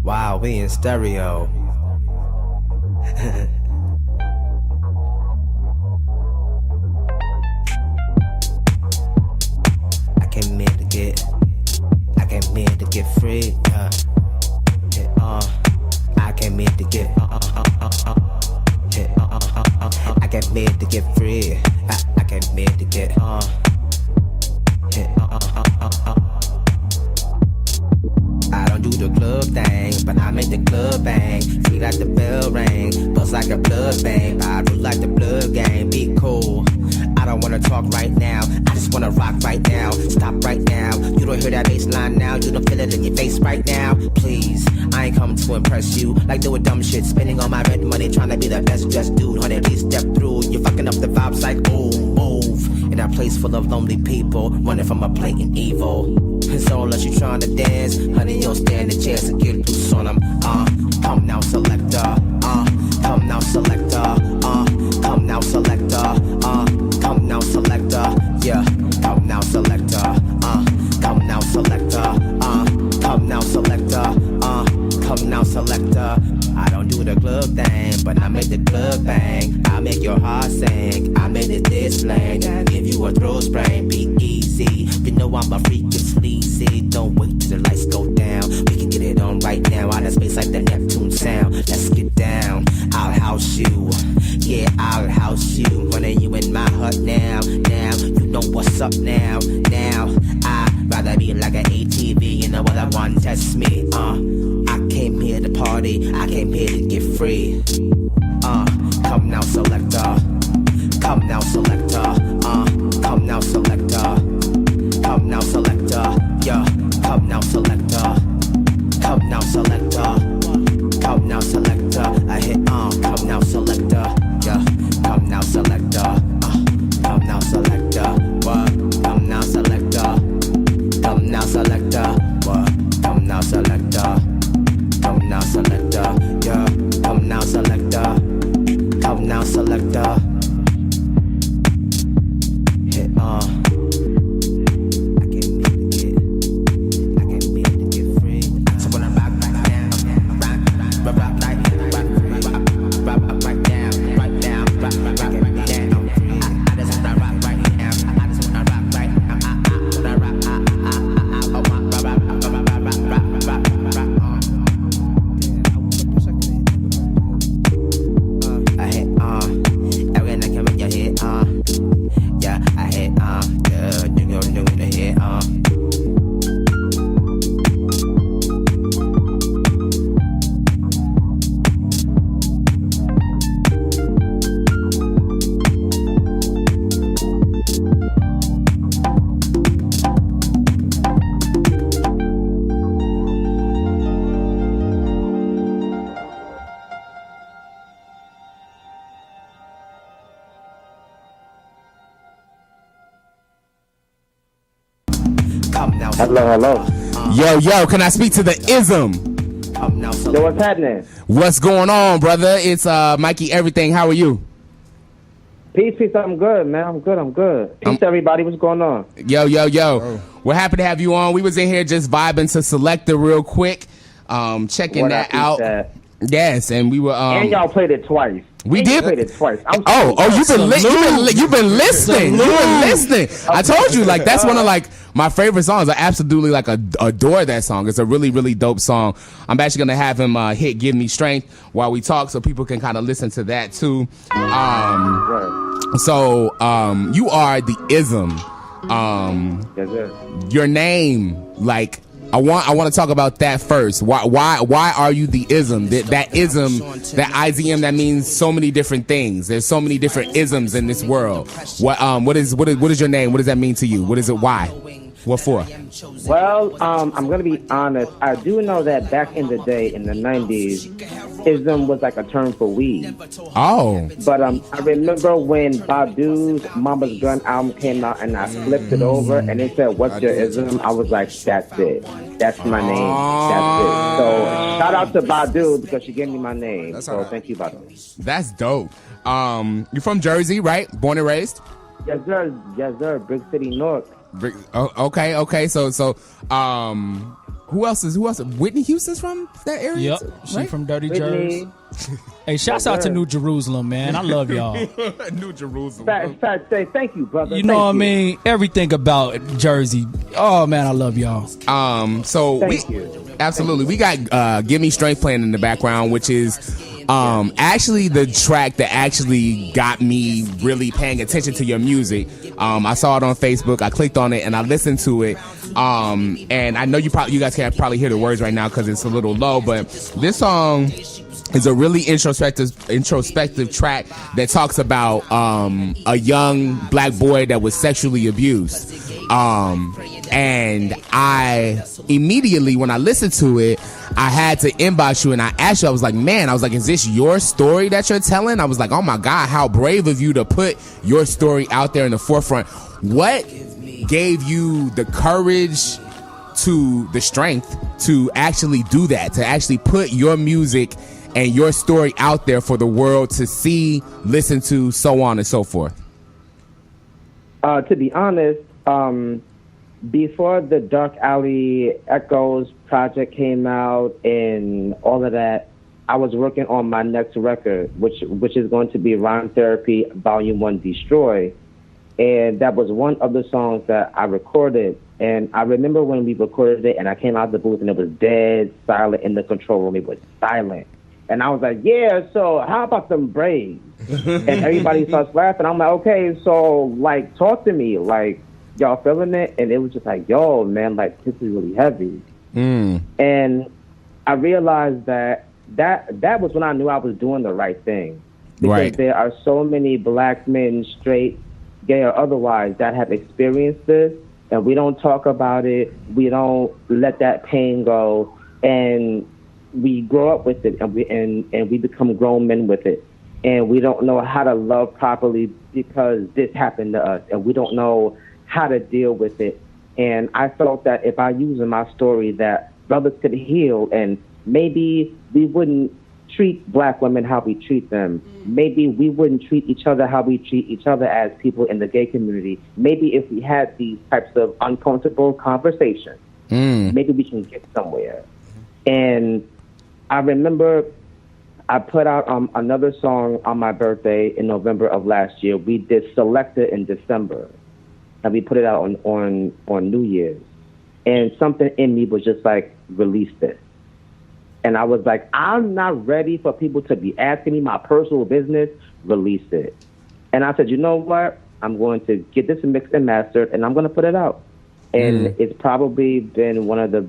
Wow, we in stereo. I came here to get free. I came here to get. I came here to get free. I came here to get. I don't do the club thing, but I make the club bang. Feel like the bell ring, buzz like a blood bang. I do like the blood game, be cool. I don't wanna talk right now, I just wanna rock right now. Stop right now, you don't hear that bass line now. You don't feel it in your face right now. Please, I ain't come to impress you. Like doing dumb shit, spending all my red money, trying to be the best dressed dude. 100 please step through, you're fucking up the vibes like ooh, move. In a place full of lonely people, running from a blatant evil. So unless you trying to dance, honey, you'll stand a chance to get loose on them. Come now, selector. Come now, selector. Come now, selector. Come now, selector. Yeah. Come now, selector. Come now, selector. Come now, selector. Come now, selector. I don't do the club thing, but I make the club bang. I make your heart sing. I made it this lane. Give you a throat sprain. Be easy. You know I'm a freak, it's sleazy. Don't wait till the lights go down. We can get it on right now. Out of space like the Neptune sound. Let's get down. I'll house you. Yeah, I'll house you. Running you in my hut now. Now, you know what's up now. Now, I'd rather be like an ATV. You know what I want, test me. I came here to party. I came here to get free. Come now, selector. Come now, selector. Come now, selector. Come now, selector. Yeah. Come now, selector. Come now, selector. Come now, selector. I hit come now, selector. Yeah. Come now, selector. Come now, selector. What? Come now, selector. Come now, selector. What? Come now, selector. Come now, selector. Yeah. Come now, selector. Come now, selector. Hit Hello. Yo, can I speak to the ism? Yo, what's happening? What's going on, brother? It's Mikey Everything. How are you? Peace. I'm good, man. I'm good. Peace, everybody. What's going on? Yo. We're happy to have you on. We was in here just vibing to Selector real quick, checking that out. Yes, and we were. And y'all played it twice. We did. Played it twice. You've been listening. You've been listening. I told you, like that's one of like my favorite songs. I absolutely like adore that song. It's a really, really dope song. I'm actually gonna have him hit "Give Me Strength" while we talk, so people can kind of listen to that too. So you are the ism. Yes, sir. Your name, like. I want to talk about that first. Why are you the ism? That ism, that IZM, that means so many different things. There's so many different isms in this world. What is your name? What does that mean to you? What is it? Why? What for? Well, I'm gonna be honest. I do know that back in the day, in the 90s, ism was like a term for weed. Oh. But I remember when Badu's Mama's Gun album came out, and I flipped it over, and it said, "What's your ism?" I was like, "That's it. That's my name. That's it." So shout out to Badu because she gave me my name. So thank you, Badu. That's dope. You're from Jersey, right? Born and raised? Yes, sir. Big City, North. Okay. So, Who else? Whitney Houston's from that area? Yep, right? she from Dirty Whitney. Jersey. Hey, shouts out to New Jerusalem, man. I love y'all. New Jerusalem. Say thank you, brother. You know what I mean? Everything about Jersey. Oh man, I love y'all. So Thank you. Absolutely. We got Give Me Strength playing in the background, which is actually the track that actually got me really paying attention to your music. I saw it on Facebook. I clicked on it and I listened to it. And I know you guys can't probably hear the words right now because it's a little low, but this song is a really introspective track that talks about a young black boy that was sexually abused. And I immediately, when I listened to it, I had to inbox you and I asked you, I was like, is this your story that you're telling? I was like, oh my God, how brave of you to put your story out there in the forefront. What gave you the courage, the strength to actually do that, to actually put your music and your story out there for the world to see, listen to, so on and so forth? To be honest, before the Dark Alley Echoes project came out and all of that, I was working on my next record, which is going to be Rhyme Therapy Volume 1 Destroy. And that was one of the songs that I recorded. And I remember when we recorded it and I came out of the booth and it was dead silent in the control room. It was silent. And I was like, yeah, so how about them braids? And everybody starts laughing. I'm like, okay, so, like, talk to me. Like, y'all feeling it? And it was just like, yo, man, like, this is really heavy. And I realized that was when I knew I was doing the right thing. Because there are so many black men, straight, gay or otherwise, that have experienced this, and we don't talk about it. We don't let that pain go, and we grow up with it, and we become grown men with it, and we don't know how to love properly because this happened to us, and we don't know how to deal with it. And I felt that if I use in my story that brothers could heal, and maybe we wouldn't treat black women how we treat them. Maybe we wouldn't treat each other how we treat each other as people in the gay community. Maybe if we had these types of uncomfortable conversations, maybe we can get somewhere. And I remember I put out another song on my birthday in November of last year. We did Select It in December, and we put it out on New Year's. And something in me was just like, release this. And I was like, I'm not ready for people to be asking me my personal business. Release it. And I said, you know what? I'm going to get this mixed and mastered, and I'm going to put it out. And it's probably been one of the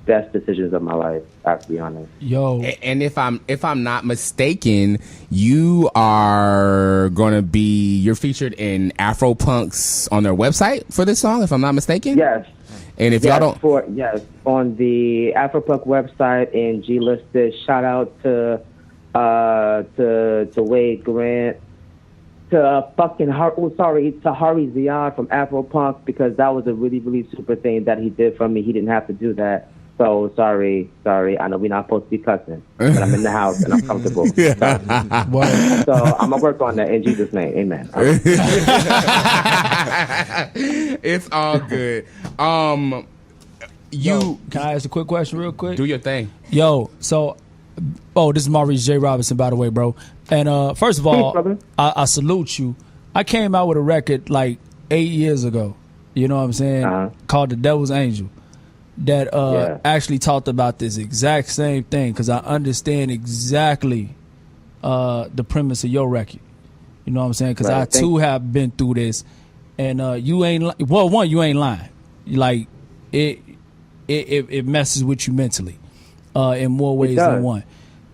best decisions of my life, I have to be honest. Yo. And if I'm not mistaken, you are you're featured in Afropunk's on their website for this song, if I'm not mistaken? Yes. And if y'all don't, on the Afropunk website and G listed. Shout out to Wade Grant, to Hari Ziad from Afropunk, because that was a really, really super thing that he did for me. He didn't have to do that. So sorry. I know we're not supposed to be cussing, but I'm in the house and I'm comfortable. So I'm gonna work on that in Jesus' name. Amen. It's all good. Yo, can I ask a quick question real quick? Do your thing. Yo, so, this is Maurice J. Robinson, by the way, bro. And first of all, I salute you. I came out with a record like 8 years ago, you know what I'm saying, called The Devil's Angel, that actually talked about this exact same thing, because I understand exactly the premise of your record. You know what I'm saying? Because I too have been through this, and you ain't you ain't lying. Like it messes with you mentally in more ways than one.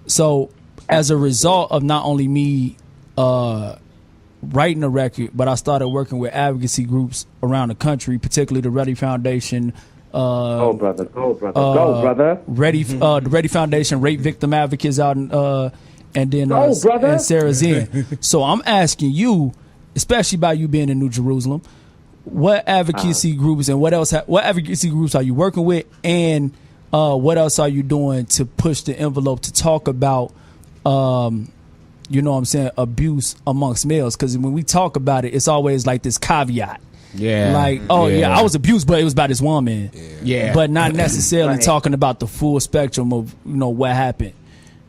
So as a result of not only me writing a record, but I started working with advocacy groups around the country, particularly the Ready Foundation. Go brother. The Ready Foundation, Rape Victim Advocates out in and then and Sarah's Inn. So I'm asking you, especially by you being in New Jerusalem, what advocacy groups and what advocacy groups are you working with, and what else are you doing to push the envelope to talk about you know what I'm saying, abuse amongst males? Because when we talk about it, it's always like this caveat. Yeah. Like, oh yeah, I was abused, but it was about this woman. Yeah. But not necessarily Right. talking about the full spectrum of what happened.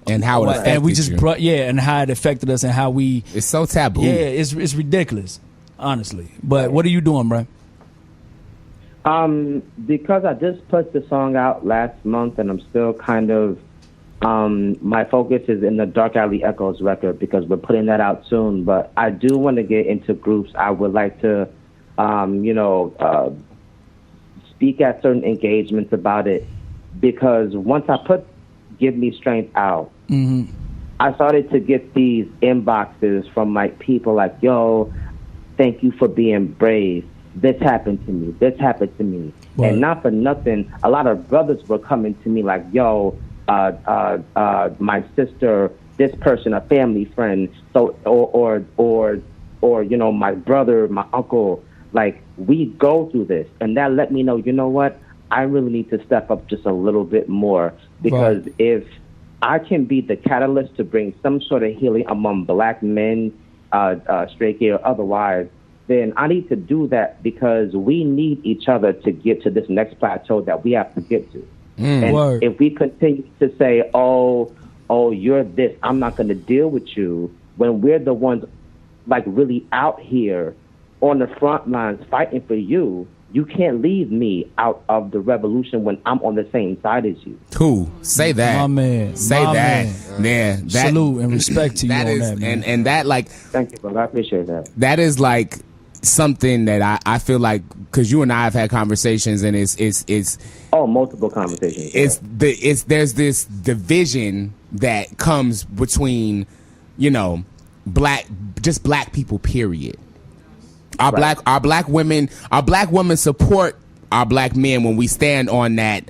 And how it affected and we just you. and how it affected us and how we It's so taboo. yeah, it's ridiculous, honestly. But what are you doing, bro? Because I just put the song out last month, and I'm still kind of my focus is in the Dark Alley Echoes record because we're putting that out soon. But I do want to get into groups. I would like to, speak at certain engagements about it because once I put "Give Me Strength" out, I started to get these inboxes from like people like, "Yo, thank you for being brave. This happened to me. This happened to me." Right. And not for nothing, a lot of brothers were coming to me like, "Yo, my sister, this person, a family friend, so or my brother, my uncle, like we go through this," and that let me know, you know what, I really need to step up just a little bit more because if I can be the catalyst to bring some sort of healing among black men, straight gay or otherwise, then I need to do that because we need each other to get to this next plateau that we have to get to. And if we continue to say, oh, you're this, I'm not going to deal with you, when we're the ones like really out here on the front lines fighting for you, you can't leave me out of the revolution when I'm on the same side as you. Cool. Say that. My man. Say My that. man. Yeah. That, Salute and respect to you that on is, that, man. and that like Thank you, brother. I appreciate that. that is like something that I feel like because you and I have had conversations and it's multiple conversations. there's this division that comes between black people period. Our black women support our black men when we stand on that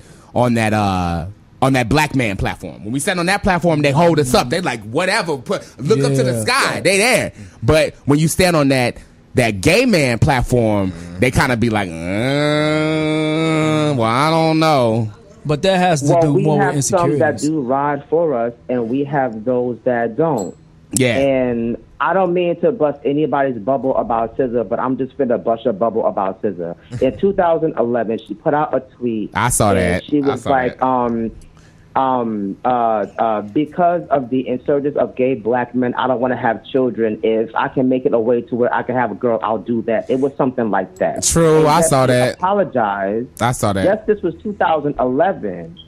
black man platform. When we stand on that platform, they hold us up. They like whatever, look up to the sky. They there. But when you stand on that gay man platform, they kind of be like, well, I don't know. But that has to do more with we have some that insecurities. do ride for us, and we have those that don't. Yeah. And I don't mean to bust anybody's bubble about SZA, but I'm just finna bust your bubble about SZA. In 2011, she put out a tweet. I saw and that. She was like, because of the insurgence of gay black men, I don't want to have children. If I can make it a way to where I can have a girl, I'll do that. It was something like that. True, And I yes, saw she that. Apologized. I saw that. Yes, this was 2011.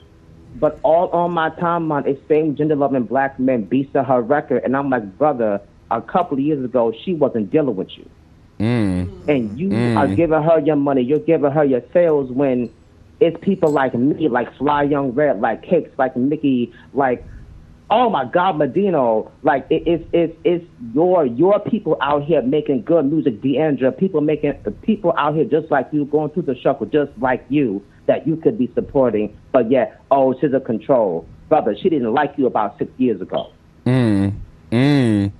But all on my timeline is same gender-loving black men beats to her record. And I'm like, brother, a couple of years ago, she wasn't dealing with you. And you are giving her your money. You're giving her your sales when it's people like me, like Fly Young Red, like Cakes, like Mickey, like, oh my God, Medino. Like, it's your people out here making good music, Deandra, people out here just like you, going through the shuffle just like you, that you could be supporting, but yet, she's a control. Brother, she didn't like you about 6 years ago. I don't need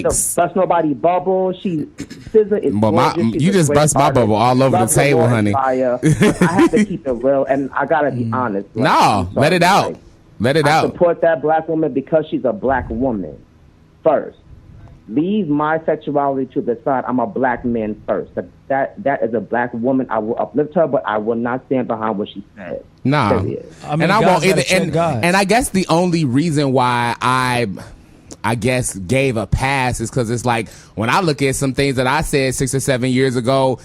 to Yikes. bust nobody bubble. SZA is gorgeous. She's you a just great bust my artist. bubble all over Love the table, Lord honey. Fire. I have to keep it real, and I gotta be honest. Like, No, I'm sorry, let it out. like, Let it I out. support that black woman because she's a black woman first. Leave my sexuality to the side. I'm a black man first. That is a black woman. I will uplift her, but I will not stand behind what she said. Nah. Period. I mean, and I guys won't gotta either. check guys. And I guess the only reason why I guess gave a pass is because it's like when I look at some things that I said 6 or 7 years ago,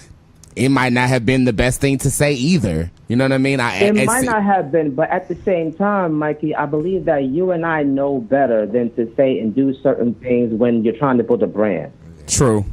it might not have been the best thing to say either. You know what I mean? It might not have been, but at the same time, Mikey, I believe that you and I know better than to say and do certain things when you're trying to build a brand. True.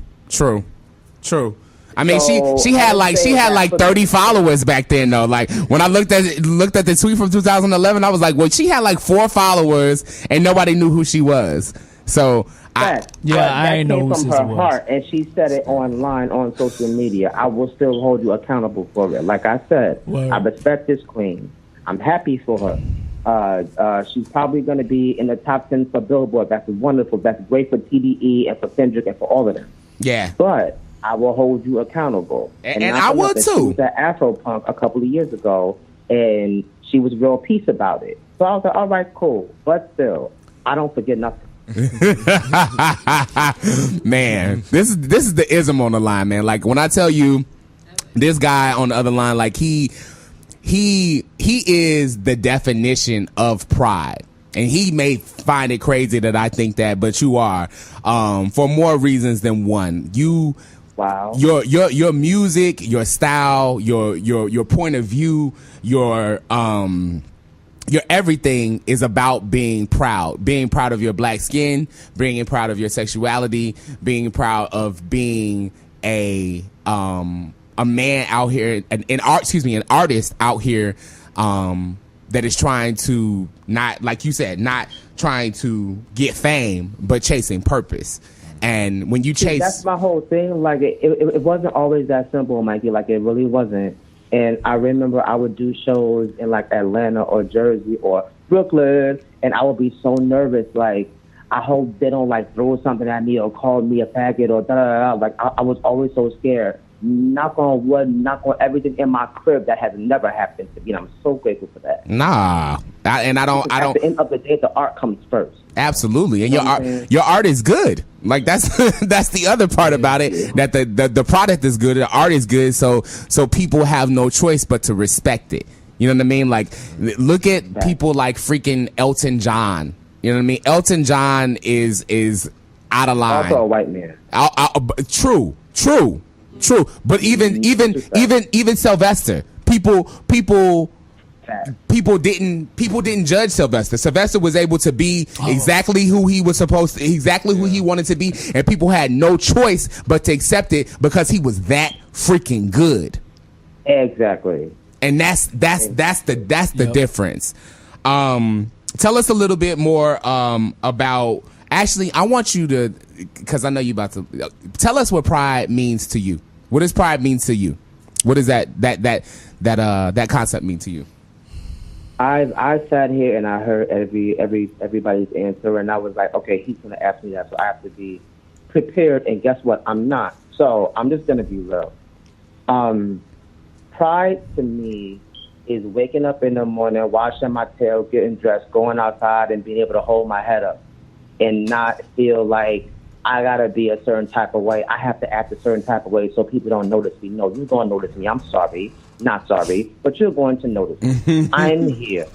I mean, So, she had like 30 followers back then though. Like when I looked at the tweet from 2011, I was like, well, she had like 4 followers and nobody knew who she was. So I ain't know came who from SZA her was. heart, and she said it online on social media. I will still hold you accountable for it. Like I said, Word. I respect this queen. I'm happy for her. She's probably going to be in the top 10 for Billboard. That's wonderful. That's great for TDE and for Kendrick and for all of them. yeah. But I will hold you accountable. And not I for would nothing, too. She was at Afropunk a couple of years ago, and she was real peace about it. So I was like, all right, cool. But still, I don't forget nothing. Man, this is the ism on the line, man. Like when I tell you this guy on the other line, like he is the definition of pride. And he may find it crazy that I think that, but you are, for more reasons than one. Wow. Your music, your style, your point of view, your everything is about being proud of your black skin, being proud of your sexuality, being proud of being a man out here, an artist out here, that is trying to not, like you said, not trying to get fame, but chasing purpose. And when you chase, that's my whole thing. Like it wasn't always that simple, Mikey. Like it really wasn't. And I remember I would do shows in like Atlanta or Jersey or Brooklyn, and I would be so nervous. Like, I hope they don't like throw something at me or call me a faggot or da da da. Like I was always so scared. Knock on wood, knock on everything in my crib. That has never happened to me. And I'm so grateful for that. I don't. At the end of the day, the art comes first. Absolutely, and your art is good. Like that's that's the other part about it. That the product is good, the art is good. So people have no choice but to respect it. You know what I mean? Like, look at people like freaking Elton John. You know what I mean? Elton John is out of line. Also a white man. True. But even Sylvester, people didn't judge Sylvester. Sylvester was able to be exactly who he was supposed to, exactly who he wanted to be, and people had no choice but to accept it because he was that freaking good. Exactly. And that's the difference. Tell us a little bit more about. Actually, I want you to, because I know you about to tell us what pride means to you. What does pride mean to you? What does that concept mean to you? I sat here and I heard everybody's answer, and I was like, okay, he's gonna ask me that, so I have to be prepared. And guess what? I'm not. So I'm just gonna be real. Pride to me is waking up in the morning, washing my tail, getting dressed, going outside, and being able to hold my head up and not feel like I gotta be a certain type of way. I have to act a certain type of way so people don't notice me. No, you're gonna notice me. I'm sorry. Not sorry, but you're going to notice me. I'm here.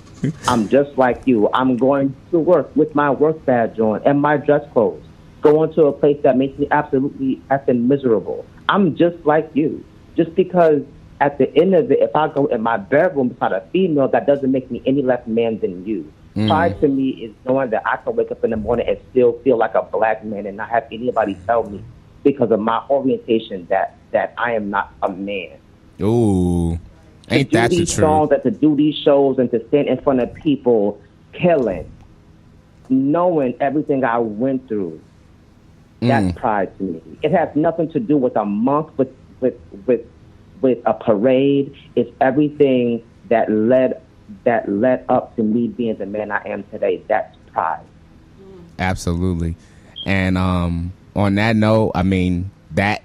I'm just like you. I'm going to work with my work badge on and my dress clothes, going to a place that makes me absolutely effing miserable. I'm just like you. Just because at the end of it, if I go in my bedroom beside a female, that doesn't make me any less man than you. Pride to me is knowing that I can wake up in the morning and still feel like a black man and not have anybody tell me because of my orientation that I am not a man. Ooh, ain't that the truth? Songs, and to do these shows and to stand in front of people killing, knowing everything I went through, that's pride to me. It has nothing to do with a month, with a parade. It's everything that led up to me being the man I am today. That's pride. Absolutely. And on that note, I mean that.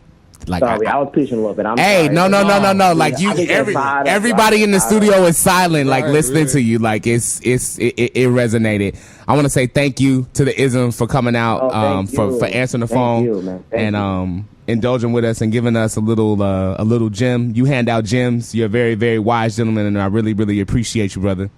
Like, sorry, I was preaching a little bit. Hey, no. Like you, everybody in the studio is silent, like listening to you. Like it resonated. I want to say thank you to the Ism for coming out, for answering the phone and indulging with us and giving us a little gem. You hand out gems. You're a very, very wise gentleman, and I really, really appreciate you, brother.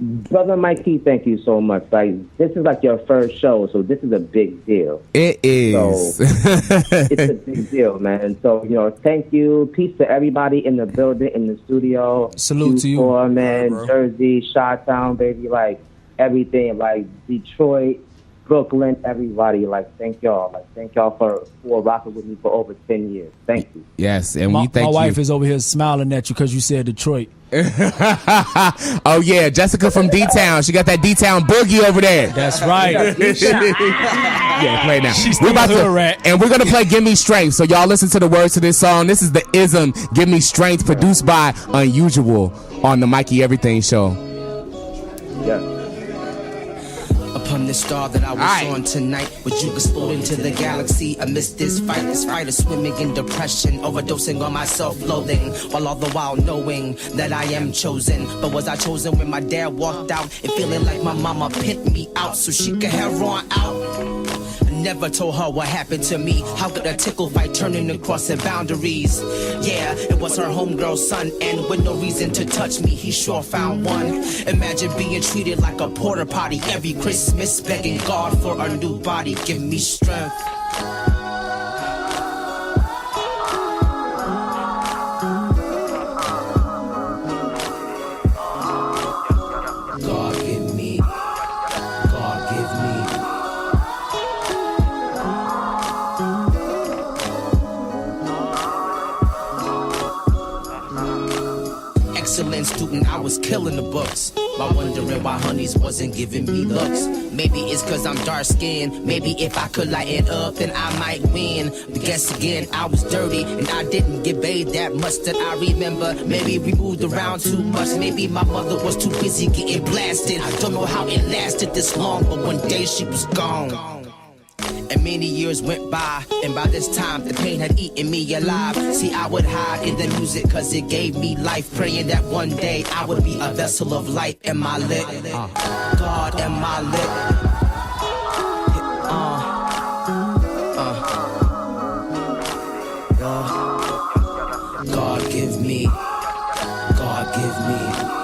Brother Mikey, thank you so much. Like, this is like your first show, so this is a big deal. It is. So, it's a big deal, man. So, thank you. Peace to everybody in the building, in the studio. Salute to you. Man, Jersey, Chi-Town, baby, like everything, like Detroit, Brooklyn, everybody. Like, thank y'all. Like, thank y'all for rocking with me for over 10 years. Thank you. Yes, and my thank you. My wife is over here smiling at you because you said Detroit. Oh yeah, Jessica from D-Town. She got that D-Town boogie over there. That's right. Yeah, play now. She's we're gonna play "Give Me Strength." So y'all listen to the words to this song. This is the Ism "Give Me Strength," produced by Unusual on the Mikey Everything Show. Yeah. Upon the star that I was on tonight, would you explode into the galaxy amidst this fight is swimming in depression, overdosing on my self-loathing, while all the while knowing that I am chosen. But was I chosen when my dad walked out and feeling like my mama pimped me out so she could head on out? never told her what happened to me. How could a tickle fight turn into crossing boundaries? Yeah, it was her homegirl's son, and with no reason to touch me, he sure found one. Imagine being treated like a porta potty every Christmas, begging God for a new body. Give me strength. God give me. God give me. Excellent student, I was killing the books while wondering why honeys wasn't giving me looks. Maybe it's cause I'm dark skinned. Maybe if I could light it up, then I might win. But guess again, I was dirty and I didn't get bathed that much that I remember. Maybe we moved around too much. Maybe my mother was too busy getting blasted. I don't know how it lasted this long, but one day she was gone. And many years went by, and by this time the pain had eaten me alive. See, I would hide in the music cause it gave me life, praying that one day I would be a vessel of light. Am I lit? God, am I lit? God give me. God give me.